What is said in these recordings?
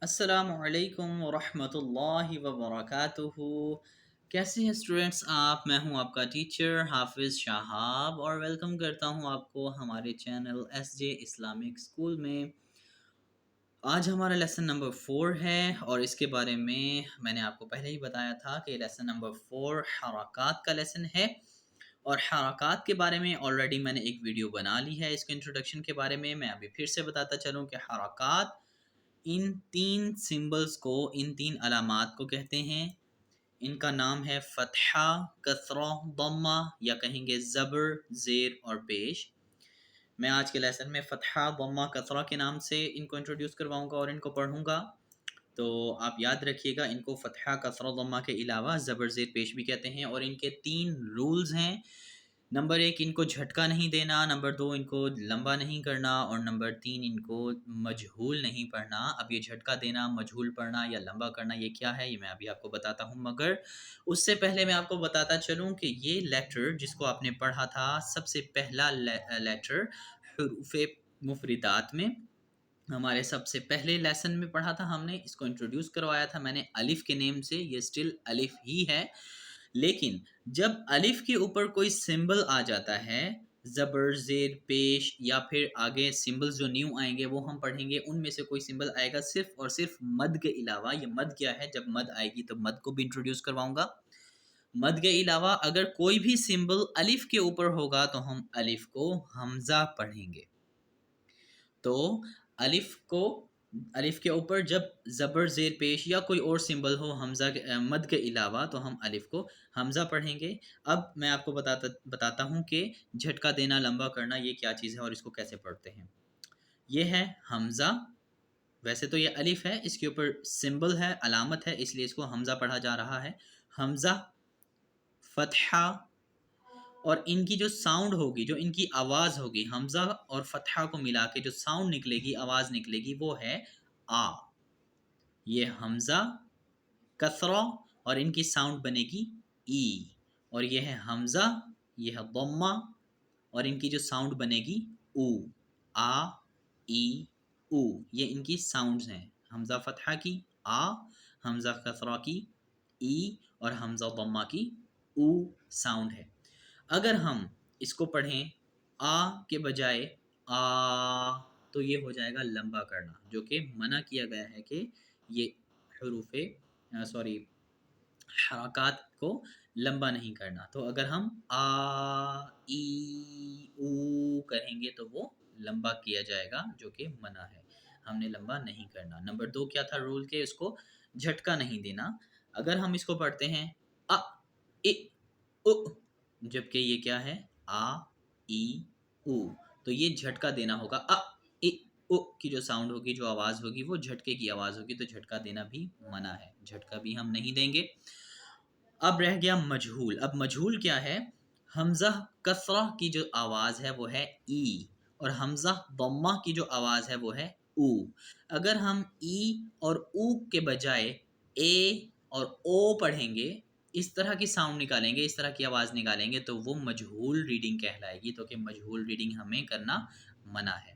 السلام علیکم ورحمۃ اللہ وبرکاتہ۔ کیسے ہیں اسٹوڈینٹس آپ؟ میں ہوں آپ کا ٹیچر حافظ شہاب اور ویلکم کرتا ہوں آپ کو ہمارے channel S J Islamic school میں۔ آج ہمارا لیسن نمبر 4 ہے اور اس کے بارے میں نے آپ کو پہلے ہی بتایا تھا کہ لیسن نمبر 4 حرکات کا لیسن ہے، اور حرکات کے بارے میں آلریڈی میں نے ایک ویڈیو بنا لی ہے۔ اس کے انٹروڈکشن کے بارے میں ابھی پھر سے بتاتا چلوں کہ حرکات ان تین سمبلز کو، ان تین علامات کو کہتے ہیں۔ ان کا نام ہے فتحہ، کسرہ، ضمہ، یا کہیں گے زبر، زیر اور پیش۔ میں آج کے لیسن میں فتحہ، ضمہ، کسرہ کے نام سے ان کو انٹروڈیوس کرواؤں گا اور ان کو پڑھوں گا۔ تو آپ یاد رکھیے گا، ان کو فتحہ، کسرہ، ضمہ کے علاوہ زبر، زیر، پیش بھی کہتے ہیں، اور ان کے 3 رولز ہیں۔ نمبر 1، ان کو جھٹکا نہیں دینا، نمبر 2، ان کو لمبا نہیں کرنا، اور نمبر 3، ان کو مجہول نہیں پڑھنا۔ اب یہ جھٹکا دینا، مجہول پڑھنا یا لمبا کرنا یہ کیا ہے، یہ میں ابھی آپ کو بتاتا ہوں، مگر اس سے پہلے میں آپ کو بتاتا چلوں کہ یہ لیٹر جس کو آپ نے پڑھا تھا، سب سے پہلا لیٹر حروف مفردات میں، ہمارے سب سے پہلے لیسن میں پڑھا تھا، ہم نے اس کو انٹروڈیوس کروایا تھا میں نے الف کے نیم سے۔ یہ سٹل الف ہی ہے، لیکن جب الف کے اوپر کوئی سمبل آ جاتا ہے، زبر، زیر، پیش، یا پھر آگے سمبلز جو نیو آئیں گے وہ ہم پڑھیں گے، ان میں سے کوئی سمبل آئے گا صرف اور صرف مد کے علاوہ۔ یہ مد کیا ہے؟ جب مد آئے گی تو مد کو بھی انٹروڈیوس کرواؤں گا۔ مد کے علاوہ اگر کوئی بھی سمبل الف کے اوپر ہوگا تو ہم الف کو حمزہ پڑھیں گے۔ تو الف کے اوپر جب زبر، زیر، پیش یا کوئی اور سمبل ہو حمزہ مد کے علاوہ تو ہم الف کو حمزہ پڑھیں گے۔ اب میں آپ کو بتاتا ہوں کہ جھٹکا دینا، لمبا کرنا یہ کیا چیز ہے اور اس کو کیسے پڑھتے ہیں۔ یہ ہے حمزہ، ویسے تو یہ الف ہے، اس کے اوپر سمبل ہے، علامت ہے، اس لیے اس کو حمزہ پڑھا جا رہا ہے۔ حمزہ، فتحہ، اور ان کی جو ساؤنڈ ہوگی، جو ان کی آواز ہوگی، حمزہ اور فتحہ کو ملا کے جو ساؤنڈ نکلے گی، آواز نکلے گی، وہ ہے آ۔ یہ حمزہ، کسرہ، اور ان کی ساؤنڈ بنے گی ای، اور یہ ہے حمزہ، یہ ہے ضمہ، اور ان کی جو ساؤنڈ بنے گی او، آ، ای، او۔ یہ ان کی ساؤنڈز ہیں، حمزہ فتحہ کی آ، حمزہ کسرہ کی ای، اور حمزہ ضمہ کی او ساؤنڈ ہے۔ اگر ہم اس کو پڑھیں آ کے بجائے آ، تو یہ ہو جائے گا لمبا کرنا، جو کہ منع کیا گیا ہے کہ یہ حرکات کو لمبا نہیں کرنا۔ تو اگر ہم آ، ای، او کریں گے تو وہ لمبا کیا جائے گا، جو کہ منع ہے، ہم نے لمبا نہیں کرنا۔ نمبر 2 کیا تھا رول، کہ اس کو جھٹکا نہیں دینا۔ اگر ہم اس کو پڑھتے ہیں ا، ای، او، جبکہ یہ کیا ہے آ، ای، او، تو یہ جھٹکا دینا ہوگا۔ ا، ای، او کی جو ساؤنڈ ہوگی، جو آواز ہوگی، وہ جھٹکے کی آواز ہوگی، تو جھٹکا دینا بھی منع ہے، جھٹکا بھی ہم نہیں دیں گے۔ اب رہ گیا مجہول۔ اب مجہول کیا ہے؟ حمزہ کسرہ کی جو آواز ہے وہ ہے ای، اور حمزہ ضمہ کی جو آواز ہے وہ ہے او۔ اگر ہم ای اور او کے بجائے اے اور او پڑھیں گے، اس طرح کی ساؤنڈ نکالیں گے، اس طرح کی آواز نکالیں گے، تو وہ مجہول ریڈنگ کہلائے گی، تو کہ مجہول ریڈنگ ہمیں کرنا منع ہے۔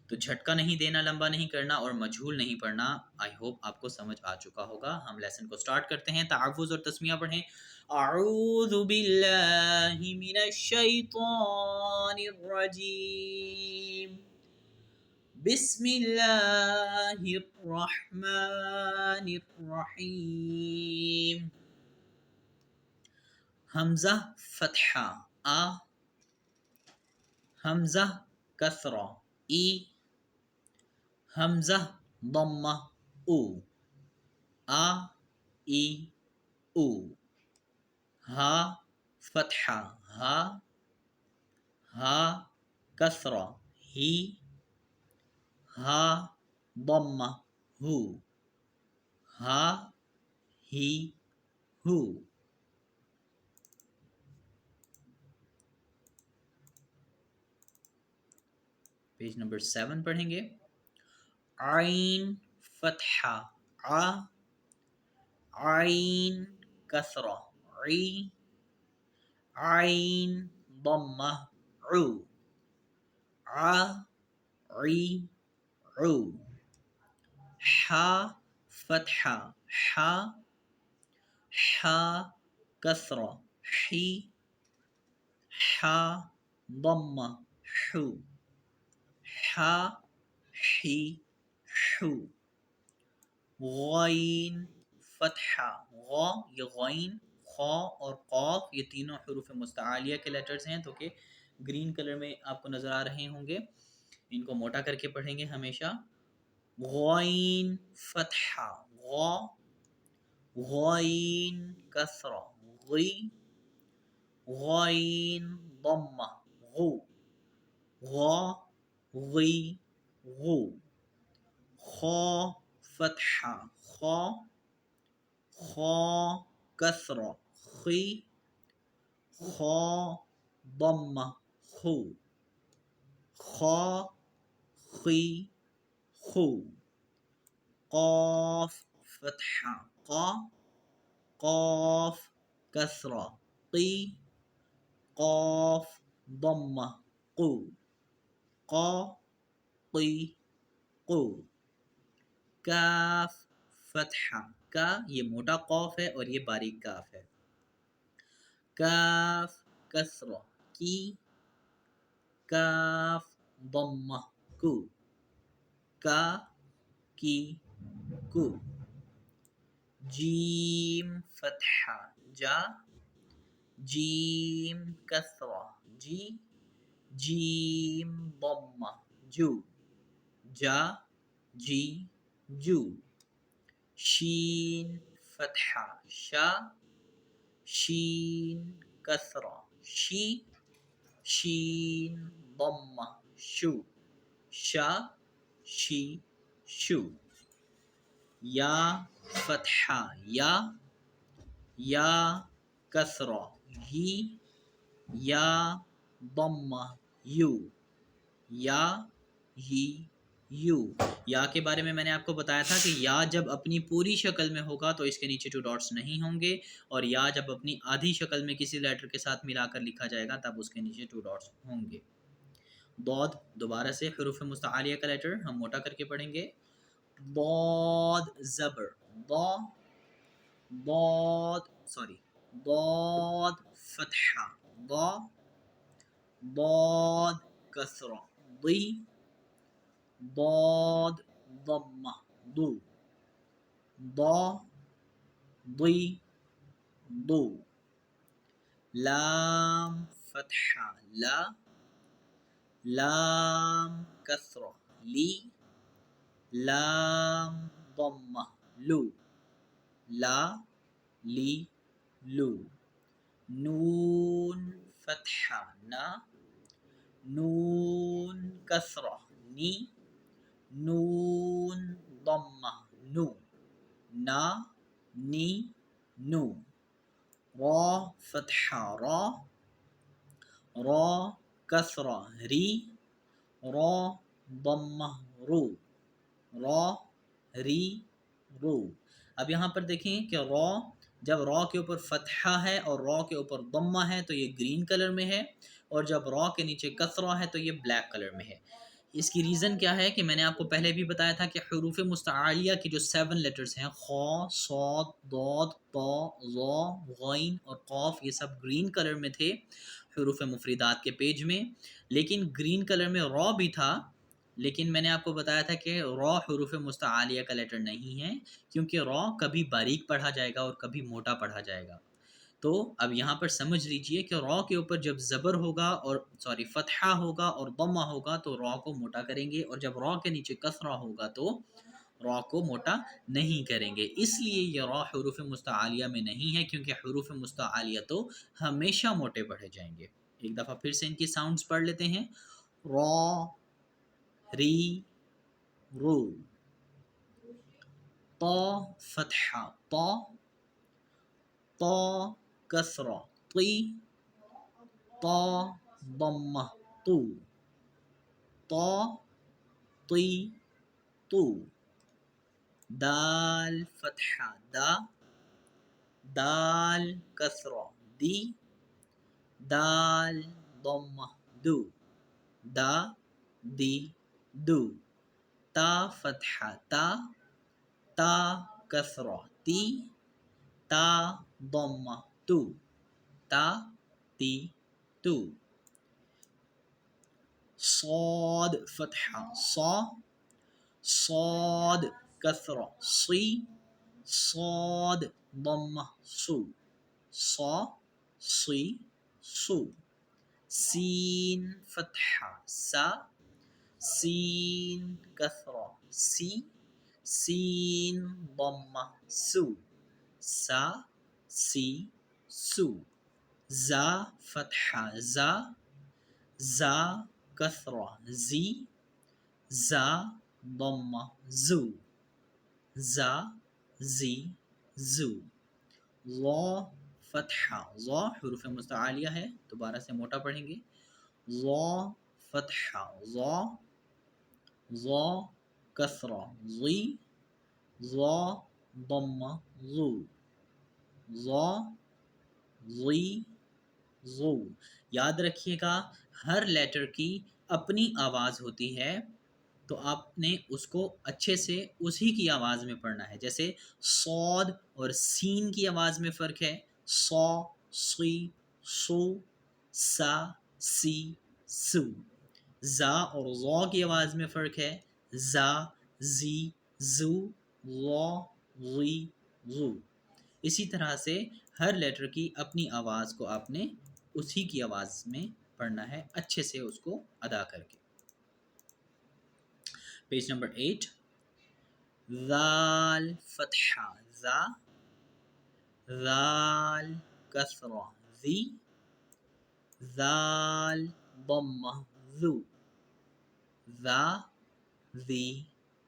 تو جھٹکا نہیں دینا، لمبا نہیں کرنا، اور مجہول نہیں پڑھنا۔ آئی ہوپ آپ کو سمجھ آ چکا ہوگا۔ ہم لیسن کو سٹارٹ کرتے ہیں۔ تحفظ اور تسمیہ پڑھیں۔ اعوذ باللہ من الشیطان الرجیم، بسم اللہ الرحمن الرحیم۔ حمزہ فتحہ آ، حمزہ کسرہ ای، حمزہ ضمہ او، آ، ای، او۔ ہا فتحہ ہا، ہا کسرہ ہی، ہا ضمہ ہو، ہا، ہی، ہو۔ پیج نمبر 7 پڑھیں گے۔ عین فتحہ ع، عین کسرہ عی، عین ضمہ عو، ع، عی، عو۔ حا فتحہ ح ح کسرہ حی ح ضمہ حو ح حی حو غین فتحہ غ یہ غین خا اور قاف یہ تینوں حروف مستعلیہ کے لیٹرز ہیں تو کہ گرین کلر میں آپ کو نظر آ رہے ہوں گے. ان کو موٹا کر کے پڑھیں گے ہمیشہ. غین فتحہ غ غین کسرہ غی غین ضمہ غو غا غی غو خا فتحہ خا خا کسرہ خی خا ضمہ خو خا خی خو قاف فتحہ قا قاف کسرہ قی قاف ضمہ قو قا قی قو کاف فتحہ کا یہ موٹا قاف ہے اور یہ باریک کاف ہے. کاف کسرہ کی کاف ضمہ کو کا کی کو جیم فتحہ جا جیم کسرہ جی جیم ضمہ جو جا جی جو شین فتحہ شا شین کسرہ شی شین ضمہ شو شا شی شو یا فتحہ یا کسرہ یی یا ضمہ یو یا ہی یو. یا کے بارے میں نے آپ کو بتایا تھا کہ یا جب اپنی پوری شکل میں ہوگا تو اس کے نیچے 2 ڈاٹس نہیں ہوں گے اور یا جب اپنی آدھی شکل میں کسی لیٹر کے ساتھ ملا کر لکھا جائے گا تب اس کے نیچے 2 ڈاٹس ہوں گے. ضاد دوبارہ سے حروف مستعلیہ کا لیٹر ہم موٹا کر کے پڑھیں گے. ضاد زبر ضاد فتحہ ضاد کسرہ ضی ضاد ضمہ ضو ضا ضی ضو لام فتحہ لام کسرہ لی لام ضمہ لو لا لی لو نون فتحہ نون کسرہ نی نون ضمہ نو نا نی نو را فتحہ را کسرہ ری را ضمہ رو را ری رو. اب یہاں پر دیکھیں کہ جب را کے اوپر فتحہ ہے اور را کے اوپر ضمہ ہے تو یہ گرین کلر میں ہے اور جب را کے نیچے کسرہ ہے تو یہ بلیک کلر میں ہے. اس کی ریزن کیا ہے کہ میں نے آپ کو پہلے بھی بتایا تھا کہ حروف مستعلیہ کی جو 7 لیٹرز ہیں خا صاد ضاد طا ظا غین اور قاف یہ سب گرین کلر میں تھے حروف مفردات کے پیج میں. لیکن گرین کلر میں را بھی تھا لیکن میں نے آپ کو بتایا تھا کہ را حروف مستعلیہ کا لیٹر نہیں ہے کیونکہ را کبھی باریک پڑھا جائے گا اور کبھی موٹا پڑھا جائے گا. تو اب یہاں پر سمجھ لیجئے کہ را کے اوپر جب زبر ہوگا اور فتحہ ہوگا اور ضمہ ہوگا تو را کو موٹا کریں گے اور جب را کے نیچے کسرہ ہوگا تو را کو موٹا نہیں کریں گے. اس لیے یہ را حروف مستعلیہ میں نہیں ہے کیونکہ حروف مستعلیہ تو ہمیشہ موٹے پڑھے جائیں گے. ایک دفعہ پھر سے ان کی ساؤنڈز پڑھ لیتے ہیں. را ری رو طا فتحہ طا کسرہ طی طا ضمہ طو طا طی طو دال فتحہ دال کسرہ دی دال ضمہ دو دا دی دو تا فتحہ تا كثرة تي تا ضمة تو تا تي تو صاد فتحة صا صاد كثرة صي صاد ضمة صو صا صي صو سين فتحة سا سين كثرة سي سين ضمة سو سا سي سو زا فتحة زا زا كثرة زي زا ضمة زو زا زي زو ظا فتحہ ظا حروف مستعالیہ ہے دوبارہ سے موٹا پڑھیں گے ظا فتحہ ظا ظا کسرہ ظی ظا ضمہ ظو ظا ظی ظو یاد رکھیے گا ہر لیٹر کی اپنی آواز ہوتی ہے تو آپ نے اس کو اچھے سے اسی کی آواز میں پڑھنا ہے جیسے صاد اور سین کی آواز میں فرق ہے صا صی صو سا سی سو زا اور ظا کی آواز میں فرق ہے زا زی زو ظا ظی ظو اسی طرح سے ہر لیٹر کی اپنی آواز کو آپ نے اسی کی آواز میں پڑھنا ہے اچھے سے اس کو ادا کر کے پیج نمبر 8 ذال فتحہ ذا ذال کسرہ ذی ذال ضمہ ذو ذا ذی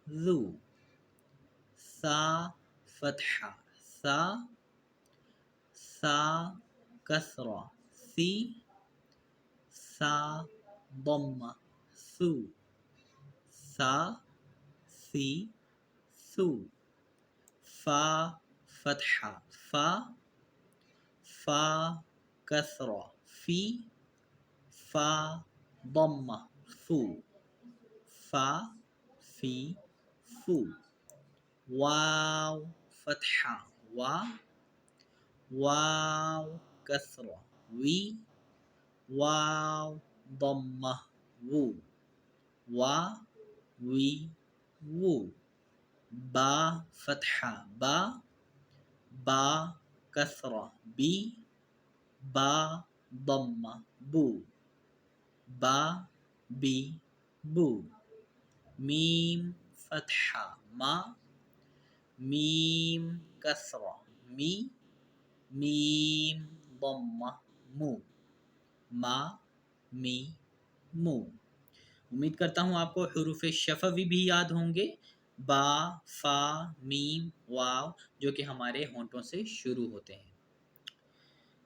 ذو ثا فتحہ ثا ثا کسرہ ثی ثا ضمہ ثو ثا ثی ثو فا فتحہ فا فا کسرہ فی فا ضمہ فو فا فی فو واو فتحہ وا واو کسرہ وی واو ضمہ وو وا وی وو با فتحہ با با کسرہ بی با ضمہ بو با بی بو میم فتحہ ما میم کسرہ می میم ضمہ مو ما می مو امید کرتا ہوں آپ کو حروف شفوی بھی یاد ہوں گے با فا میم واو جو کہ ہمارے ہونٹوں سے شروع ہوتے ہیں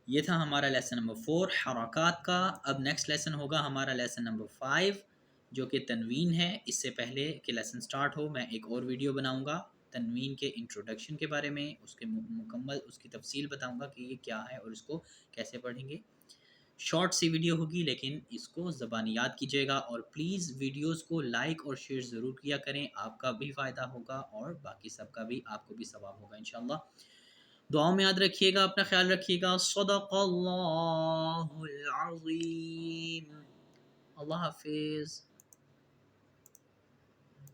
یہ تھا ہمارا لیسن نمبر 4 حرکات کا اب نیکسٹ لیسن ہوگا ہمارا لیسن نمبر 5 جو کہ تنوین ہے اس سے پہلے کہ لیسن سٹارٹ ہو میں ایک اور ویڈیو بناؤں گا تنوین کے انٹروڈکشن کے بارے میں اس کے مکمل اس کی تفصیل بتاؤں گا کہ یہ کیا ہے اور اس کو کیسے پڑھیں گے شارٹ سی ویڈیو ہوگی لیکن اس کو زبانی یاد کیجیے گا اور پلیز ویڈیوز کو لائک اور شیئر ضرور کیا کریں آپ کا بھی فائدہ ہوگا اور باقی سب کا بھی آپ کو بھی ثواب ہوگا انشاءاللہ دعاؤں میں یاد رکھیے گا اپنا خیال رکھیے گا صدق اللہ العظیم اللہ حافظ